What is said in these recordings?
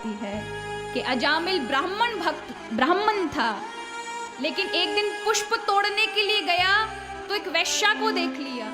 बताती है कि अजामिल ब्राह्मण था, लेकिन एक दिन पुष्प तोड़ने के लिए गया तो एक वैश्या को देख लिया।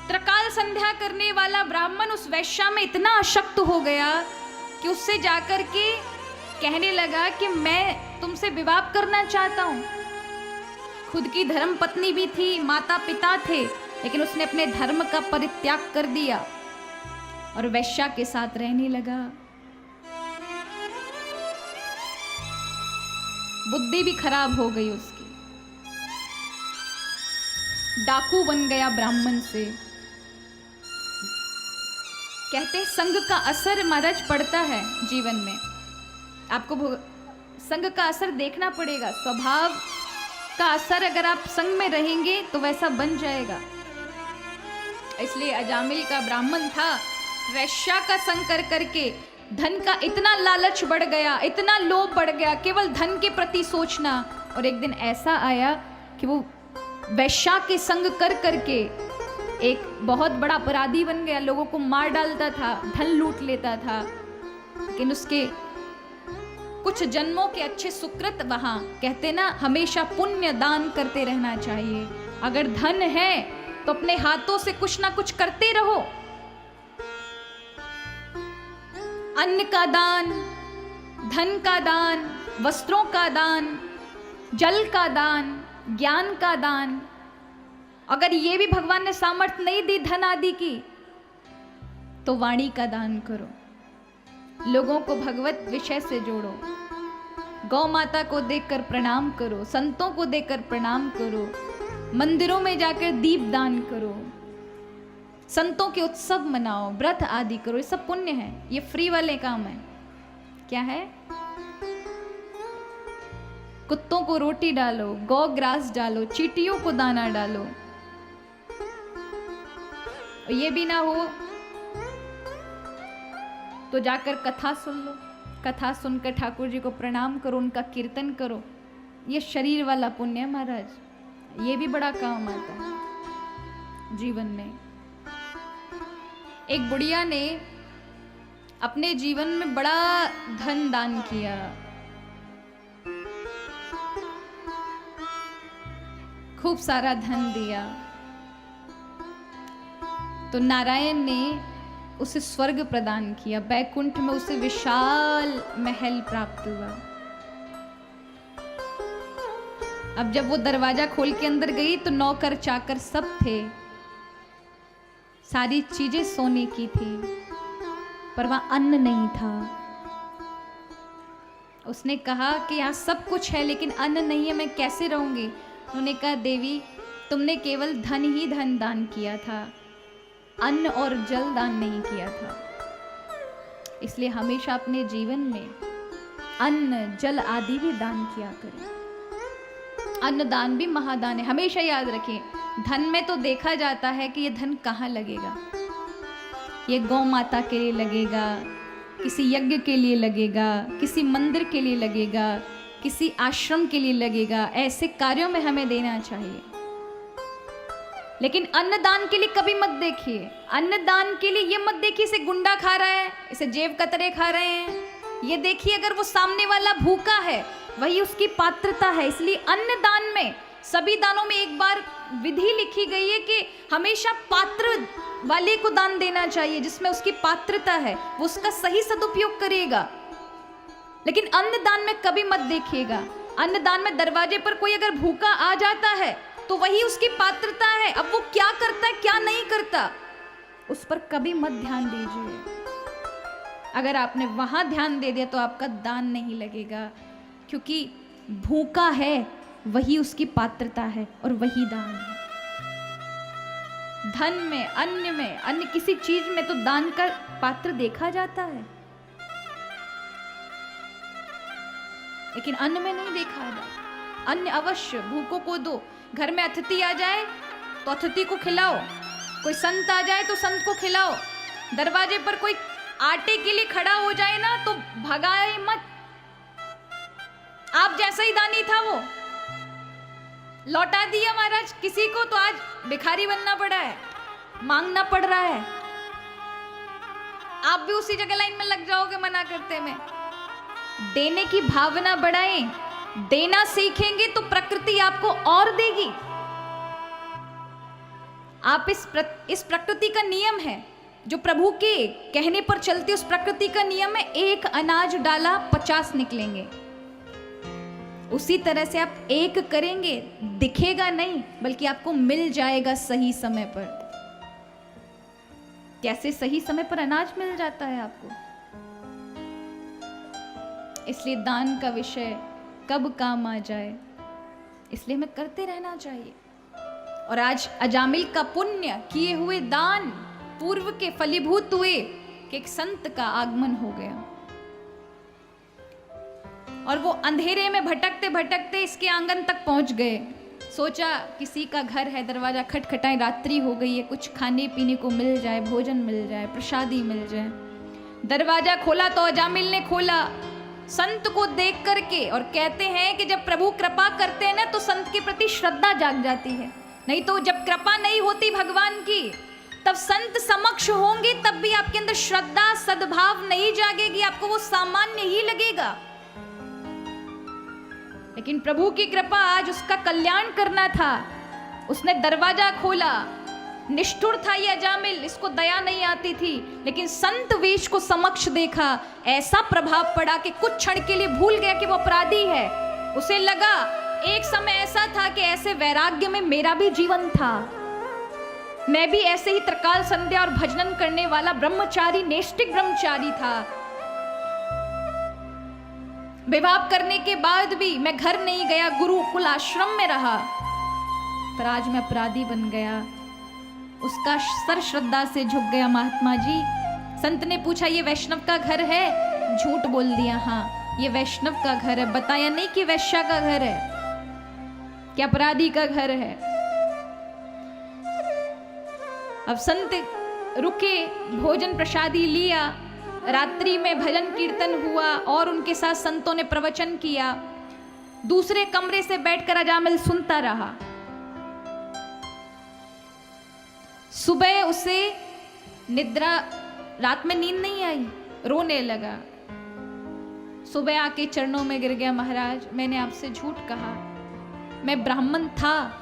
त्रकाल संध्या करने वाला ब्राह्मण उस वैश्या में इतना आसक्त हो गया कि उससे जाकर के कहने लगा कि मैं तुमसे विवाह करना चाहता हूं। खुद की धर्म पत्नी भी थी, माता पिता थे, लेकिन उसने अपने धर्म का परित्याग कर दिया और वैश्या के साथ रहने लगा। बुद्धि भी खराब हो गई उसकी, डाकू बन गया ब्राह्मण से। कहते हैं संग का असर महाराज पड़ता है जीवन में। आपको संग का असर देखना पड़ेगा। स्वभाव का असर अगर आप संग में रहेंगे तो वैसा बन जाएगा। इसलिए अजामिल का ब्राह्मण था, वैश्या का संग कर करके धन का इतना लालच बढ़ गया, इतना लोभ बढ़ गया, केवल धन के प्रति सोचना। और एक दिन ऐसा आया कि वो वैश्या के संग कर करके एक बहुत बड़ा अपराधी बन गया, लोगों को मार डालता था, धन लूट लेता था। लेकिन उसके कुछ जन्मों के अच्छे सुकृत, वहां कहते ना हमेशा पुण्य दान करते रहना चाहिए। अगर धन है तो अपने हाथों से कुछ ना कुछ करते रहो। अन्न का दान, धन का दान, वस्त्रों का दान, जल का दान, ज्ञान का दान। अगर ये भी भगवान ने सामर्थ्य नहीं दी धन आदि की, तो वाणी का दान करो, लोगों को भगवत विषय से जोड़ो, गौ माता को देखकर प्रणाम करो, संतों को देखकर प्रणाम करो, मंदिरों में जाकर दीप दान करो, संतों के उत्सव मनाओ, व्रत आदि करो। ये सब पुण्य है, ये फ्री वाले काम है। क्या है? कुत्तों को रोटी डालो, गौ ग्रास डालो, चींटियों को दाना डालो। ये भी ना हो तो जाकर कथा सुन लो, कथा सुनकर ठाकुर जी को प्रणाम करो, उनका कीर्तन करो। ये शरीर वाला पुण्य है महाराज, ये भी बड़ा काम आता है जीवन में। एक बुढ़िया ने अपने जीवन में बड़ा धन दान किया। खूब सारा धन दिया, तो नारायण ने उसे स्वर्ग प्रदान किया। बैकुंठ में उसे विशाल महल प्राप्त हुआ। अब जब वो दरवाजा खोल के अंदर गई तो नौकर चाकर सब थे, सारी चीजें सोने की थी, पर वहां अन्न नहीं था। उसने कहा कि यहाँ सब कुछ है लेकिन अन्न नहीं है, मैं कैसे रहूंगी? उन्होंने कहा देवी, तुमने केवल धन ही धन दान किया था, अन्न और जल दान नहीं किया था। इसलिए हमेशा अपने जीवन में अन्न जल आदि भी दान किया करें। अन्न दान भी महादान है, हमेशा याद रखें। धन में तो देखा जाता है कि ये धन कहाँ लगेगा। ये गौ माता के लिए लगेगा, किसी यज्ञ के लिए लगेगा, किसी मंदिर के लिए लगेगा, किसी आश्रम के लिए लगेगा। ऐसे कार्यों में हमें देना चाहिए। लेकिन अन्नदान के लिए कभी मत देखिए। अन्नदान के लिए ये मत देखिए इसे गुंडा खा रहा है, इसे जेब कतरे खा रहे हैं। ये देखिए अगर वो सामने वाला भूखा है, वही उसकी पात्रता है। इसलिए अन्नदान में, सभी दानों में एक बार विधि लिखी गई है कि हमेशा पात्र वाले को दान देना चाहिए, जिसमें उसकी पात्रता है, वो उसका सही सदुपयोग करेगा। लेकिन अन्नदान में कभी मत देखिएगा। अन्नदान में दरवाजे पर कोई अगर भूखा आ जाता है तो वही उसकी पात्रता है। अब वो क्या करता है क्या नहीं करता, उस पर कभी मत ध्यान दीजिए। अगर आपने वहां ध्यान दे दिया तो आपका दान नहीं लगेगा, क्योंकि भूखा है वही उसकी पात्रता है और वही दान है। धन में, अन्न में, अन्य किसी चीज में तो दान का पात्र देखा जाता है, लेकिन अन्न में नहीं देखा जाता। अन्न अवश्य भूखों को दो। घर में अतिथि आ जाए तो अतिथि को खिलाओ, कोई संत आ जाए तो संत को खिलाओ। दरवाजे पर कोई आटे के लिए खड़ा हो जाए ना तो भगाए मत। आप जैसा ही दानी था वो लौटा दिया महाराज। किसी को तो आज भिखारी बनना पड़ा है, मांगना पड़ रहा है। आप भी उसी जगह लाइन में लग जाओगे मना करते में। देने की भावना बढ़ाएं, देना सीखेंगे तो प्रकृति आपको और देगी। आप इस प्रकृति का नियम है जो प्रभु के कहने पर चलती, उस प्रकृति का नियम है, एक अनाज डाला 50 निकलेंगे। उसी तरह से आप एक करेंगे, दिखेगा नहीं बल्कि आपको मिल जाएगा सही समय पर। कैसे सही समय पर अनाज मिल जाता है आपको। इसलिए दान का विषय कब काम आ जाए, इसलिए हमें करते रहना चाहिए। और आज अजामिल का पुण्य किए हुए दान पूर्व के फलीभूत हुए कि एक संत का आगमन हो गया और वो अंधेरे में भटकते भटकते इसके आंगन तक पहुंच गए। सोचा किसी का घर है, दरवाजा खटखटाए, रात्रि हो गई है, कुछ खाने पीने को मिल जाए, भोजन मिल जाए, प्रसादी मिल जाए। दरवाजा खोला तो अजामिल ने खोला संत को देख करके, और कहते हैं कि जब प्रभु कृपा करते हैं ना तो संत के प्रति श्रद्धा जाग जाती है। नहीं तो जब कृपा नहीं होती भगवान की, तब संत समक्ष होंगे तब भी आपके अंदर श्रद्धा सद्भाव नहीं जागेगी, आपको वो सामान्य ही लगेगा। लेकिन प्रभु की कृपा, आज उसका कल्याण करना था, उसने दरवाजा खोला। निष्ठुर था ये अजामिल, इसको दया नहीं आती थी, लेकिन संत वेश को समक्ष देखा, ऐसा प्रभाव पड़ा कि कुछ क्षण के लिए भूल गया कि वो अपराधी है। उसे लगा एक समय ऐसा था कि ऐसे वैराग्य में मेरा भी जीवन था, मैं भी ऐसे ही त्रिकाल संध्या और भजन करने वाला ब्रह्मचारी, नैष्ठिक ब्रह्मचारी था। विवाह करने के बाद भी मैं घर नहीं गया, गुरुकुल आश्रम में रहा, पर आज मैं अपराधी बन गया। उसका सर श्रद्धा से झुक गया। महात्मा जी, संत ने पूछा ये वैष्णव का घर है? झूठ बोल दिया, हाँ ये वैष्णव का घर है। बताया नहीं कि वैश्या का घर है, कि अपराधी का घर है। अब संत रुके, भोजन प्रसादी लिया, रात्रि में भजन कीर्तन हुआ और उनके साथ संतों ने प्रवचन किया। दूसरे कमरे से बैठकर अजामिल सुनता रहा। सुबह उसे निद्रा, रात में नींद नहीं आई, रोने लगा। सुबह आके चरणों में गिर गया, महाराज मैंने आपसे झूठ कहा, मैं ब्राह्मण था,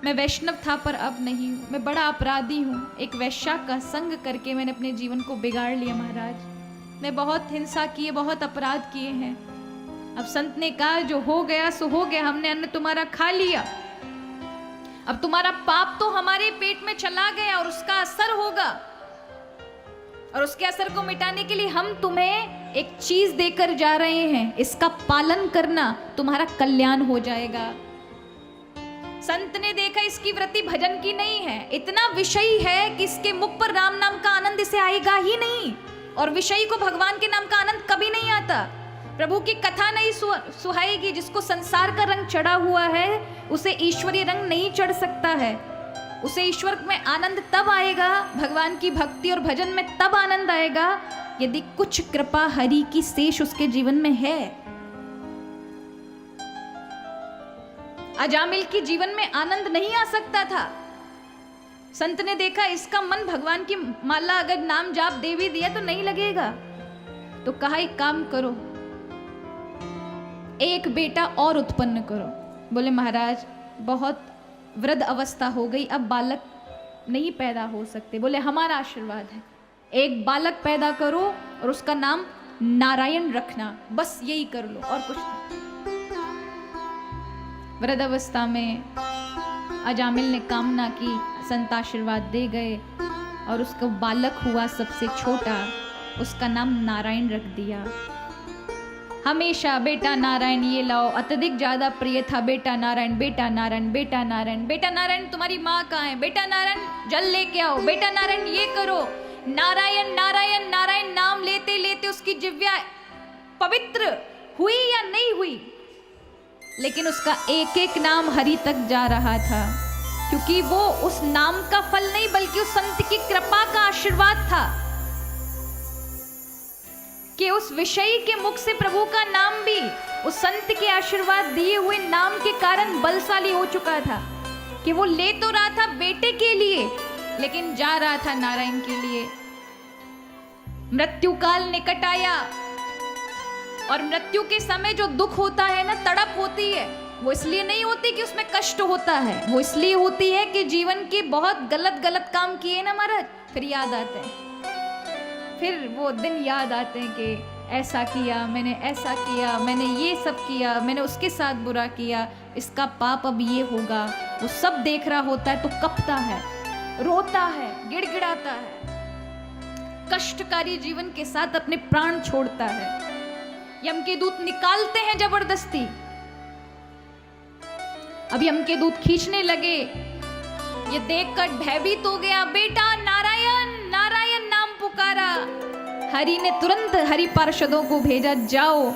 मैं वैष्णव था, पर अब नहीं हूँ, मैं बड़ा अपराधी हूँ। एक वैश्या का संग करके मैंने अपने जीवन को बिगाड़ लिया महाराज, मैं बहुत हिंसा किए, बहुत अपराध किए हैं। अब संत ने कहा जो हो गया सो हो गया, हमने अन्न तुम्हारा खा लिया, अब तुम्हारा पाप तो हमारे पेट में चला गया और उसका असर होगा, और उसके असर को मिटाने के लिए हम तुम्हें एक चीज देकर जा रहे हैं, इसका पालन करना, तुम्हारा कल्याण हो जाएगा। संत ने देखा इसकी वृत्ति भजन की नहीं है, इतना विषयी है कि इसके मुख पर राम नाम का आनंद इसे आएगा ही नहीं, और विषयी को भगवान के नाम का आनंद कभी नहीं आता। प्रभु की कथा नहीं सुहाएगी। जिसको संसार का रंग चढ़ा हुआ है उसे ईश्वरीय रंग नहीं चढ़ सकता है। उसे ईश्वर में आनंद तब आएगा, भगवान की भक्ति और भजन में तब आनंद आएगा यदि कुछ कृपा हरि की शेष उसके जीवन में है। अजामिल की जीवन में आनंद नहीं आ सकता था। संत ने देखा इसका मन भगवान की माला अगर नाम जाप दे भी दिया तो नहीं लगेगा, तो कहा एक काम करो, एक बेटा और उत्पन्न करो। बोले महाराज बहुत वृद्ध अवस्था हो गई, अब बालक नहीं पैदा हो सकते। बोले हमारा आशीर्वाद है, एक बालक पैदा करो और उसका नाम नारायण रखना, बस यही कर लो और कुछ नहीं। वृद्ध अवस्था में अजामिल ने कामना की, संत आशीर्वाद दे गए और उसका बालक हुआ सबसे छोटा, उसका नाम नारायण रख दिया। हमेशा बेटा नारायण ये लाओ, अत्यधिक ज्यादा प्रिय था बेटा नारायण, बेटा नारायण, बेटा नारायण, बेटा नारायण तुम्हारी माँ कहाँ है, बेटा नारायण जल लेके आओ, बेटा नारायण ये करो। नारायण नारायण नारायण नाम लेते लेते उसकी जिह्वा पवित्र हुई या नहीं हुई, लेकिन उसका एक एक नाम हरि तक जा रहा था, क्योंकि वो उस नाम का फल नहीं बल्कि उस संत की कृपा का आशीर्वाद था कि उस विषयी के मुख से प्रभु का नाम भी उस संत के आशीर्वाद दिए हुए नाम के कारण बलशाली हो चुका था, कि वो ले तो रहा था बेटे के लिए लेकिन जा रहा था नारायण के लिए। मृत्यु काल निकट आया, और मृत्यु के समय जो दुख होता है ना, तड़प होती है, वो इसलिए नहीं होती कि उसमें कष्ट होता है, वो इसलिए होती है कि जीवन के बहुत गलत गलत काम किए ना महाराज, फिर याद आते हैं, फिर वो दिन याद आते हैं कि ऐसा किया मैंने, ऐसा किया मैंने, ये सब किया मैंने, उसके साथ बुरा किया, इसका पाप अब ये होगा। वो सब देख रहा होता है तो कपता है, रोता है, गिड़गिड़ाता है, कष्टकारी जीवन के साथ अपने प्राण छोड़ता है। यम के दूत निकालते हैं जबरदस्ती। अब यम के दूत खींचने लगे, ये देखकर भयभीत हो गया, बेटा नारायण नारायण नाम पुकारा। हरि ने तुरंत हरि पार्षदों को भेजा, जाओ।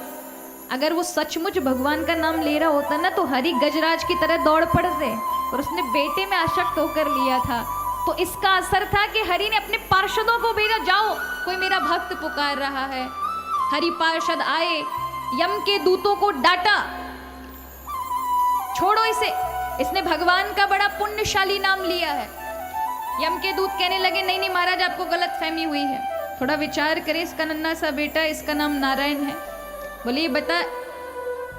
अगर वो सचमुच भगवान का नाम ले रहा होता ना तो हरि गजराज की तरह दौड़ पड़ते, और उसने बेटे में आसक्त होकर लिया था, तो इसका असर था कि हरि ने अपने पार्षदों को भेजा, जाओ कोई मेरा भक्त पुकार रहा है। हरि पार्षद आए, यम के दूतों को डांटा, छोड़ो इसे, इसने भगवान का बड़ा पुण्यशाली नाम लिया है। यम के दूत कहने लगे, नहीं नहीं महाराज, आपको गलत फहमी हुई है, थोड़ा विचार करें, इसका नन्हा सा बेटा, इसका नाम नारायण है। बोले ये बता,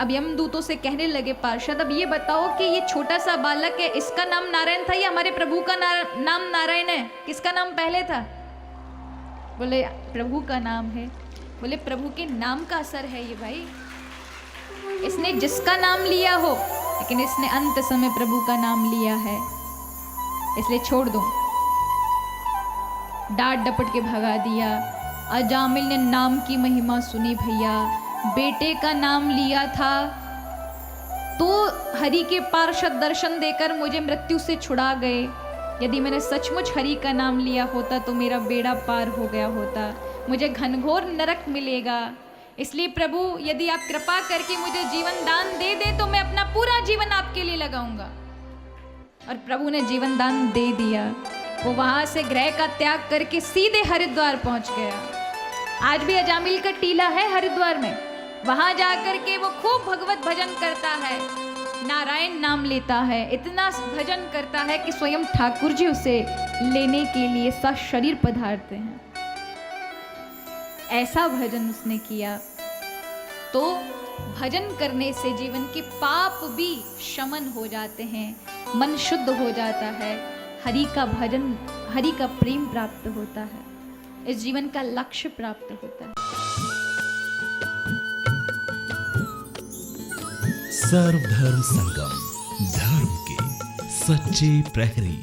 अब यम दूतों से कहने लगे पार्षद, अब ये बताओ कि ये छोटा सा बालक है, इसका नाम नारायण था या हमारे प्रभु का नाम नारायण है? किसका नाम पहले था? बोले प्रभु का नाम है। बोले प्रभु के नाम का असर है ये भाई, इसने जिसका नाम लिया हो, लेकिन इसने अंत समय प्रभु का नाम लिया है, इसलिए छोड़ दो। डांट डपट के भगा दिया। अजामिल ने नाम की महिमा सुनी भैया, बेटे का नाम लिया था तो हरि के पार्षद दर्शन देकर मुझे मृत्यु से छुड़ा गए। यदि मैंने सचमुच हरि का नाम लिया होता तो मेरा बेड़ा पार हो गया होता, मुझे घनघोर नरक मिलेगा। इसलिए प्रभु यदि आप कृपा करके मुझे जीवन दान दे दे तो मैं अपना पूरा जीवन आपके लिए लगाऊंगा। और प्रभु ने जीवन दान दे दिया। वो वहां से गृह का त्याग करके सीधे हरिद्वार पहुंच गया। आज भी अजामिल का टीला है हरिद्वार में, वहां जाकर के वो खूब भगवत भजन करता है, नारायण नाम लेता है, इतना भजन करता है कि स्वयं ठाकुर जी उसे लेने के लिए सशरीर पधारते हैं। ऐसा भजन उसने किया। तो भजन करने से जीवन के पाप भी शमन हो जाते हैं, मन शुद्ध हो जाता है, हरि का भजन, हरि का प्रेम प्राप्त होता है, इस जीवन का लक्ष्य प्राप्त होता है। सर्वधर्म संगम, धर्म के सच्चे प्रहरी।